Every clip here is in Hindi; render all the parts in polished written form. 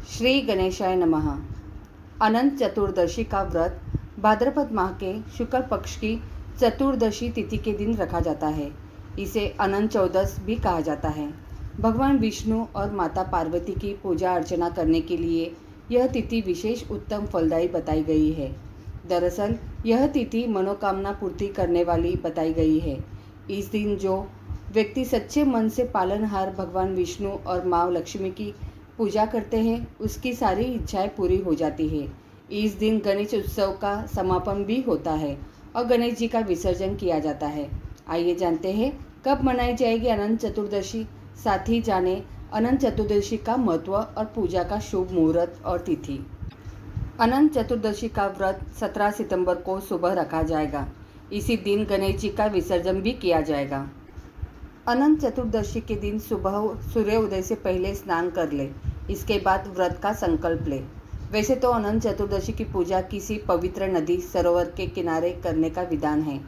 श्री गणेशाय नमः। अनंत चतुर्दशी का व्रत भाद्रपद माह के शुक्ल पक्ष की चतुर्दशी तिथि के दिन रखा जाता है। इसे अनंत चौदस भी कहा जाता है। भगवान विष्णु और माता पार्वती की पूजा अर्चना करने के लिए यह तिथि विशेष उत्तम फलदायी बताई गई है। दरअसल यह तिथि मनोकामना पूर्ति करने वाली बताई गई है। इस दिन जो व्यक्ति सच्चे मन से पालनहार भगवान विष्णु और माँ लक्ष्मी की पूजा करते हैं उसकी सारी इच्छाएं पूरी हो जाती है। इस दिन गणेश उत्सव का समापन भी होता है और गणेश जी का विसर्जन किया जाता है। आइए जानते हैं कब मनाई जाएगी अनंत चतुर्दशी। साथ ही जाने अनंत चतुर्दशी का महत्व और पूजा का शुभ मुहूर्त और तिथि। अनंत चतुर्दशी का व्रत 17 सितंबर को सुबह रखा जाएगा। इसी दिन गणेश जी का विसर्जन भी किया जाएगा। अनंत चतुर्दशी के दिन सुबह सूर्योदय से पहले स्नान कर ले, इसके बाद व्रत का संकल्प ले। वैसे तो अनंत चतुर्दशी की पूजा किसी पवित्र नदी सरोवर के किनारे करने का विधान है।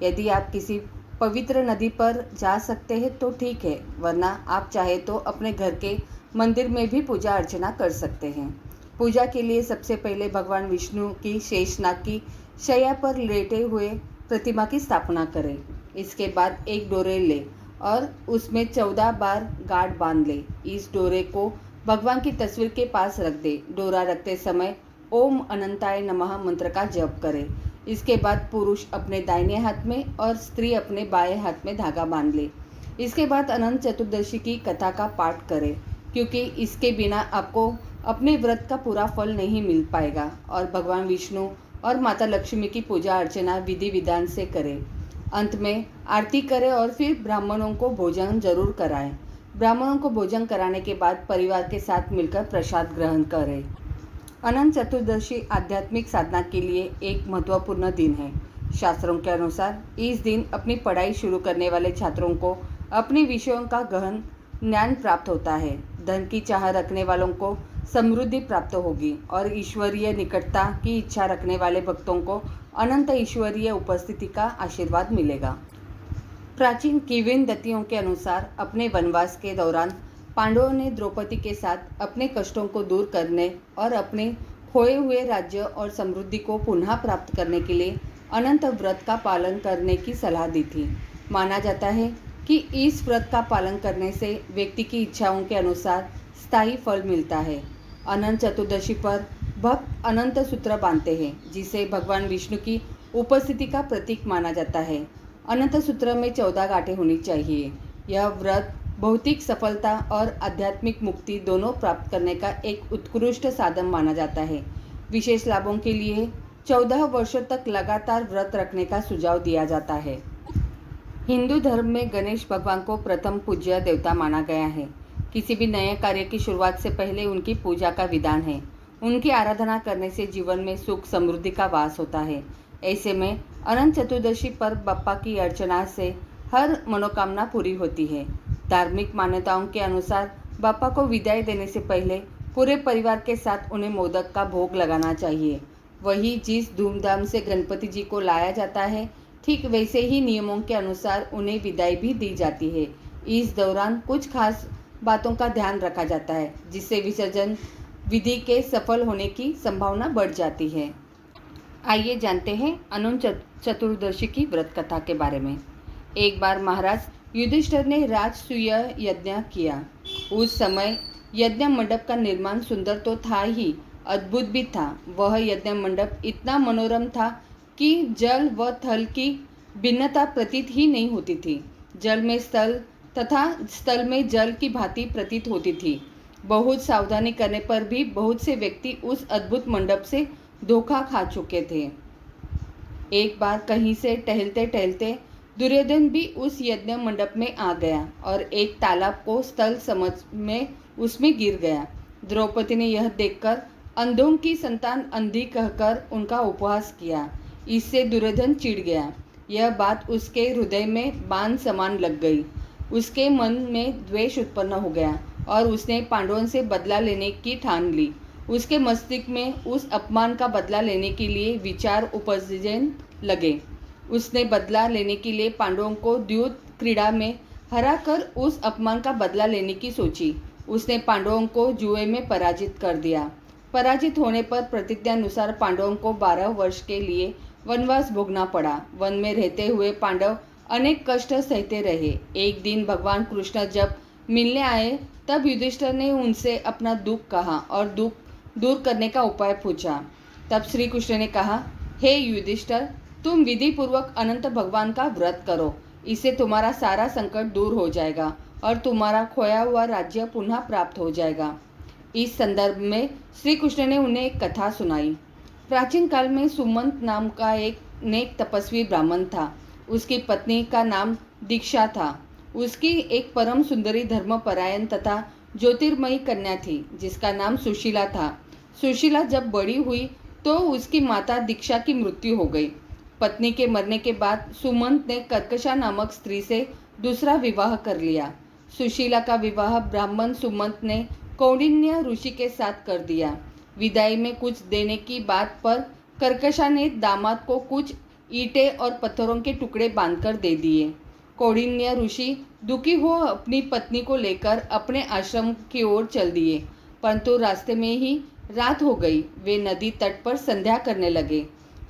यदि आप किसी पवित्र नदी पर जा सकते हैं तो ठीक है, वरना आप चाहे तो अपने घर के मंदिर में भी पूजा अर्चना कर सकते हैं। पूजा के लिए सबसे पहले भगवान विष्णु की शेषनाग की शैया पर लेटे हुए प्रतिमा की स्थापना करें। इसके बाद एक डोरे ले और उसमें 14 बार गांठ बांध ले। इस डोरे को भगवान की तस्वीर के पास रख दे। डोरा रखते समय ओम अनंताय नमः मंत्र का जप करे। इसके बाद पुरुष अपने दाहिने हाथ में और स्त्री अपने बाएं हाथ में धागा बांध ले। इसके बाद अनंत चतुर्दशी की कथा का पाठ करे, क्योंकि इसके बिना आपको अपने व्रत का पूरा फल नहीं मिल पाएगा। और भगवान विष्णु और माता लक्ष्मी की पूजा अर्चना विधि विधान से करें। अंत में आरती करें और फिर ब्राह्मणों को भोजन जरूर कराएं। ब्राह्मणों को भोजन कराने के बाद परिवार के साथ मिलकर प्रसाद ग्रहण करें। अनंत चतुर्दशी आध्यात्मिक साधना के लिए एक महत्वपूर्ण दिन है। शास्त्रों के अनुसार इस दिन अपनी पढ़ाई शुरू करने वाले छात्रों को अपने विषयों का गहन ज्ञान प्राप्त होता है। धन की चाह रखने वालों को समृद्धि प्राप्त होगी और ईश्वरीय निकटता की इच्छा रखने वाले भक्तों को अनंत ईश्वरीय उपस्थिति का आशीर्वाद मिलेगा। प्राचीन किंवदंतियों के अनुसार अपने वनवास के दौरान पांडवों ने द्रौपदी के साथ अपने कष्टों को दूर करने और अपने खोए हुए राज्य और समृद्धि को पुनः प्राप्त करने के लिए अनंत व्रत का पालन करने की सलाह दी थी। माना जाता है कि इस व्रत का पालन करने से व्यक्ति की इच्छाओं के अनुसार स्थायी फल मिलता है। अनंत चतुर्दशी पर भक्त अनंत सूत्र बांधते हैं, जिसे भगवान विष्णु की उपस्थिति का प्रतीक माना जाता है। अनंत सूत्र में 14 गांठें होनी चाहिए। यह व्रत भौतिक सफलता और आध्यात्मिक मुक्ति दोनों प्राप्त करने का एक उत्कृष्ट साधन माना जाता है। विशेष लाभों के लिए 14 वर्षों तक लगातार व्रत रखने का सुझाव दिया जाता है। हिंदू धर्म में गणेश भगवान को प्रथम पूज्य देवता माना गया है। किसी भी नए कार्य की शुरुआत से पहले उनकी पूजा का विधान है। उनकी आराधना करने से जीवन में सुख समृद्धि का वास होता है। ऐसे में अनंत चतुर्दशी पर बप्पा की अर्चना से हर मनोकामना पूरी होती है। धार्मिक मान्यताओं के अनुसार बप्पा को विदाई देने से पहले पूरे परिवार के साथ उन्हें मोदक का भोग लगाना चाहिए। वही जिस धूमधाम से गणपति जी को लाया जाता है, ठीक वैसे ही नियमों के अनुसार उन्हें विदाई भी दी जाती है। इस दौरान कुछ खास बातों का ध्यान रखा जाता है, जिससे विसर्जन विधि के सफल होने की संभावना बढ़ जाती है। आइए जानते हैं अनंत चतुर्दशी की व्रत कथा के बारे में। एक बार महाराज युधिष्ठिर ने राजसूय यज्ञ किया। उस समय यज्ञ मंडप का निर्माण सुंदर तो था ही, अद्भुत भी था। वह यज्ञ मंडप इतना मनोरम था कि जल व थल की भिन्नता प्रतीत ही नहीं होती थी। जल में स्थल तथा स्थल में जल की भांति प्रतीत होती थी। बहुत सावधानी करने पर भी बहुत से व्यक्ति उस अद्भुत मंडप से धोखा खा चुके थे। एक बार कहीं से टहलते टहलते दुर्योधन भी उस यज्ञ मंडप में आ गया और एक तालाब को स्थल समझ में उसमें गिर गया। द्रौपदी ने यह देखकर अंधों की संतान अंधी कहकर उनका उपहास किया। इससे दुर्योधन चिढ़ गया। यह बात उसके हृदय में बाण समान लग गई। उसके मन में द्वेष उत्पन्न हो गया और उसने पांडवों से बदला लेने की ठान ली। उसके मस्तिष्क में उस अपमान का बदला लेने के लिए विचार उपजने लगे। उसने बदला लेने के लिए पांडवों को द्यूत क्रीड़ा में हराकर उस अपमान का बदला लेने की सोची। उसने पांडवों को जुए में पराजित कर दिया। पराजित होने पर प्रतिज्ञानुसार पांडवों को 12 वर्ष के लिए वनवास भोगना पड़ा। वन में रहते हुए पांडव अनेक कष्ट सहते रहे। एक दिन भगवान कृष्ण जब मिलने आए तब युधिष्ठिर ने उनसे अपना दुख कहा और दुख दूर करने का उपाय पूछा। तब श्री कृष्ण ने कहा, हे युधिष्ठिर, तुम विधि पूर्वक अनंत भगवान का व्रत करो। इससे तुम्हारा सारा संकट दूर हो जाएगा और तुम्हारा खोया हुआ राज्य पुनः प्राप्त हो जाएगा। इस संदर्भ में श्री कृष्ण ने उन्हें एक कथा सुनाई। प्राचीन काल में सुमंत नाम का एक नेक तपस्वी ब्राह्मण था। उसकी पत्नी का नाम दीक्षा था। उसकी एक परम सुंदरी धर्मपरायण तथा ज्योतिर्मयी कन्या थी जिसका नाम सुशीला था। सुशीला जब बड़ी हुई तो उसकी माता दीक्षा की मृत्यु हो गई। पत्नी के मरने के बाद सुमंत ने कर्कशा नामक स्त्री से दूसरा विवाह कर लिया। सुशीला का विवाह ब्राह्मण सुमंत ने कौंडिन्य ऋषि के साथ कर दिया। विदाई में कुछ देने की बात पर कर्कशा ने दामाद को कुछ ईंटें और पत्थरों के टुकड़े बांधकर दे दिए। कौंडिन्य ऋषि दुखी हो अपनी पत्नी को लेकर अपने आश्रम की ओर चल दिए, परंतु रास्ते में ही रात हो गई। वे नदी तट पर संध्या करने लगे।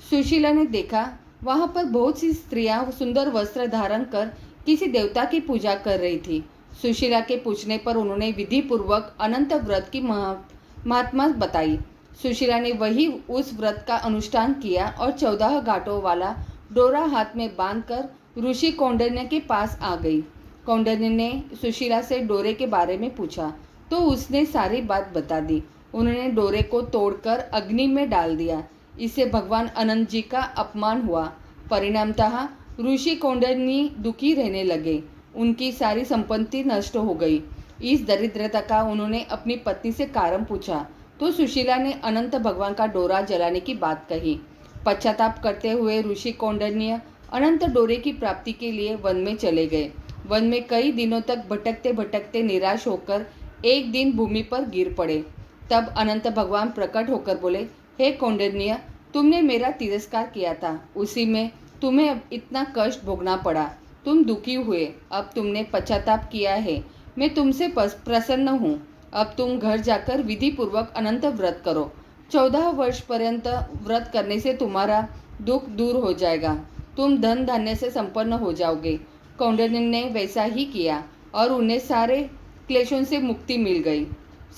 सुशीला ने देखा वहां पर बहुत सी स्त्रियां सुंदर वस्त्र धारण कर किसी देवता की पूजा कर रही थी। सुशीला के पूछने पर उन्होंने विधि पूर्वक अनंत व्रत की महात्मा बताई। सुशीला ने वही उस व्रत का अनुष्ठान किया और 14 घाटों वाला डोरा हाथ में बांधकर ऋषि कौंडिन्य के पास आ गई। कौंडिन्य ने सुशीला से डोरे के बारे में पूछा तो उसने सारी बात बता दी। उन्होंने डोरे को तोड़कर अग्नि में डाल दिया। इससे भगवान अनंत जी का अपमान हुआ। परिणामतः ऋषि कौंडिन्य दुखी रहने लगे। उनकी सारी संपत्ति नष्ट हो गई। इस दरिद्रता का उन्होंने अपनी पत्नी से कारण पूछा तो सुशीला ने अनंत भगवान का डोरा जलाने की बात कही। पश्चाताप करते हुए ऋषि कौंडिन्य अनंत डोरे की प्राप्ति के लिए वन में चले गए। वन में कई दिनों तक भटकते भटकते निराश होकर एक दिन भूमि पर गिर पड़े। तब अनंत भगवान प्रकट होकर बोले, हे कौंडिन्य, तुमने मेरा तिरस्कार किया था, उसी में तुम्हें अब इतना कष्ट भोगना पड़ा। तुम दुखी हुए, अब तुमने पश्चाताप किया है। मैं तुमसे प्रसन्न हूँ। अब तुम घर जाकर विधि पूर्वक अनंत व्रत करो। 14 वर्ष पर्यंत व्रत करने से तुम्हारा दुख दूर हो जाएगा। तुम धन धान्य से संपन्न हो जाओगे। कौंडिन्य ने वैसा ही किया और उन्हें सारे क्लेशों से मुक्ति मिल गई।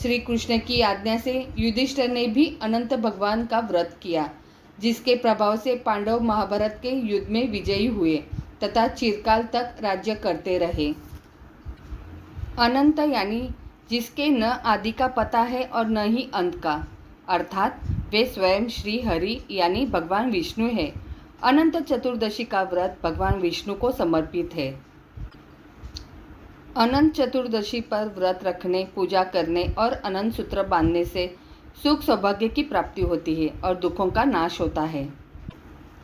श्री कृष्ण की आज्ञा से युधिष्ठिर ने भी अनंत भगवान का व्रत किया, जिसके प्रभाव से पांडव महाभारत के युद्ध में विजयी हुए तथा चिरकाल तक राज्य करते रहे। अनंत यानी जिसके न आदि का पता है और न ही अंत का, अर्थात वे स्वयं श्री हरि यानी भगवान विष्णु है। अनंत चतुर्दशी का व्रत भगवान विष्णु को समर्पित है। अनंत चतुर्दशी पर व्रत रखने, पूजा करने और अनंत सूत्र बांधने से सुख सौभाग्य की प्राप्ति होती है और दुखों का नाश होता है।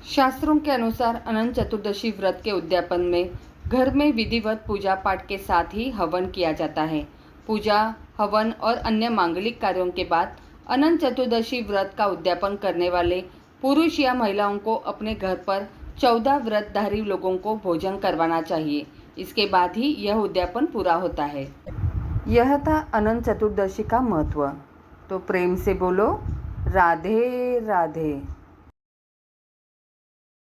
शास्त्रों के अनुसार अनंत चतुर्दशी व्रत के उद्यापन में घर में विधिवत पूजा पाठ के साथ ही हवन किया जाता है। पूजा, हवन और अन्य मांगलिक कार्यों के बाद अनंत चतुर्दशी व्रत का उद्यापन करने वाले पुरुष या महिलाओं को अपने घर पर 14 व्रतधारी लोगों को भोजन करवाना चाहिए। इसके बाद ही यह उद्यापन पूरा होता है। यह था अनंत चतुर्दशी का महत्व। तो प्रेम से बोलो राधे राधे।